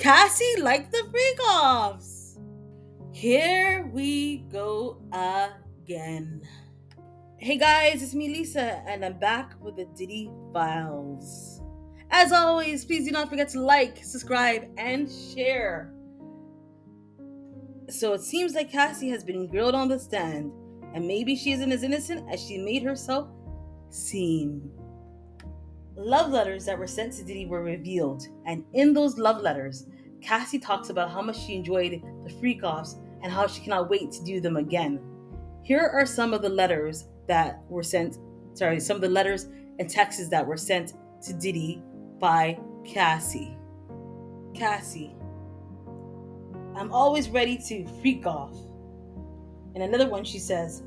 Cassie liked the Freakoffs. Here we go again. Hey guys, it's me Lisa, and I'm back with the Diddy Files. As always, please do not forget to like, subscribe, and share. So it seems like Cassie has been grilled on the stand, and maybe she isn't as innocent as she made herself seem. Love letters that were sent to Diddy were revealed, and in those love letters, Cassie talks about how much she enjoyed the Freakoffs and how she cannot wait to do them again. Here are some of the letters that were sent, some of the letters and texts that were sent to Diddy by Cassie. Cassie, I'm always ready to freak off. And another one, she says,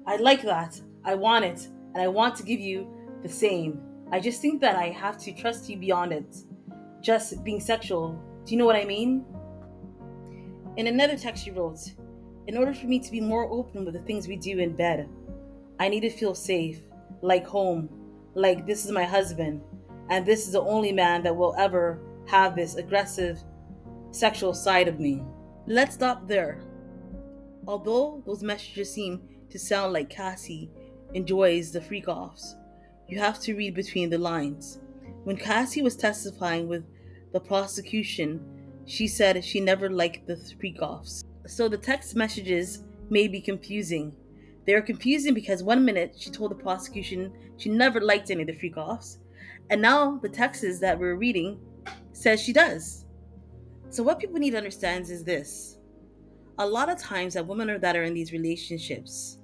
I like that, I want it, and I want to give you the same. I just think that I have to trust you beyond it. Just being sexual. Do you know what I mean? In another text she wrote, in order for me to be more open with the things we do in bed, I need to feel safe, like home, like this is my husband, and this is the only man that will ever have this aggressive sexual side of me. Let's stop there. Although those messages seem to sound like Cassie enjoys the Freakoffs, you have to read between the lines. When Cassie was testifying with the prosecution, she said she never liked the Freakoffs. So the text messages may be confusing. They are confusing because 1 minute she told the prosecution she never liked any of the Freakoffs, and now the texts that we're reading says she does. So what people need to understand is this. A lot of times that women that are in these relationships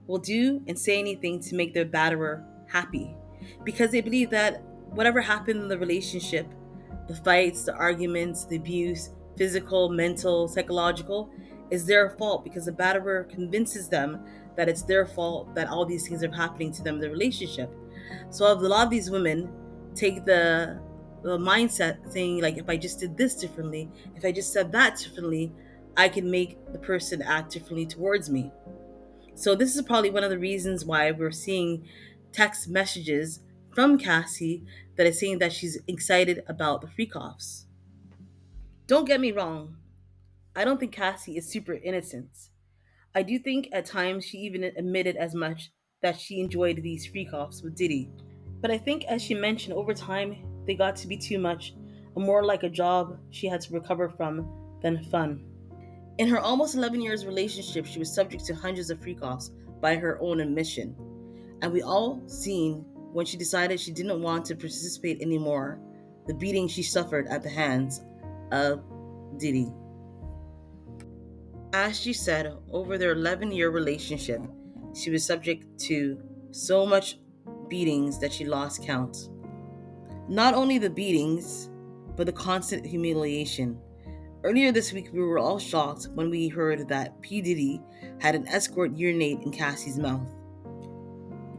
will do and say anything to make their batterer happy because they believe that whatever happened in the relationship, the fights, the arguments, the abuse, physical, mental, psychological, is their fault because the batterer convinces them that it's their fault that all these things are happening to them in the relationship. So a lot of these women take the mindset saying, like, if I just did this differently, if I just said that differently, I can make the person act differently towards me. So this is probably one of the reasons why we're seeing text messages from Cassie that is saying that she's excited about the Freakoffs. Don't get me wrong. I don't think Cassie is super innocent. I do think at times she even admitted as much that she enjoyed these Freakoffs with Diddy. But I think, as she mentioned, over time they got to be too much and more like a job she had to recover from than fun. In her almost 11 years relationship, she was subject to hundreds of Freakoffs by her own admission. And we all seen when she decided she didn't want to participate anymore, the beating she suffered at the hands of Diddy. As she said, over their 11-year relationship, she was subject to so much beatings that she lost count. Not only the beatings, but the constant humiliation. Earlier this week, we were all shocked when we heard that P. Diddy had an escort urinate in Cassie's mouth.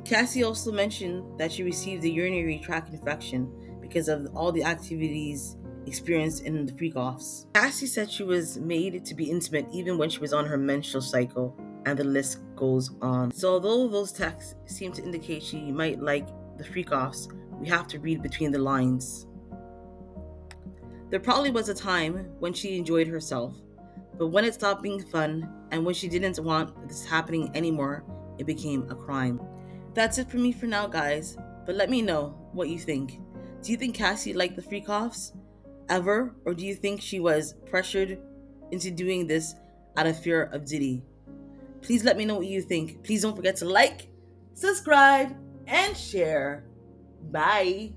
Cassie also mentioned that she received a urinary tract infection because of all the activities experienced in the Freakoffs. Cassie said she was made to be intimate even when she was on her menstrual cycle, and the list goes on. So although those texts seem to indicate she might like the Freakoffs, we have to read between the lines. There probably was a time when she enjoyed herself, but when it stopped being fun and when she didn't want this happening anymore, it became a crime. That's it for me for now, guys, but let me know what you think. Do you think Cassie liked the Freakoffs ever, or do you think she was pressured into doing this out of fear of Diddy? Please let me know what you think. Please don't forget to like, subscribe, and share. Bye.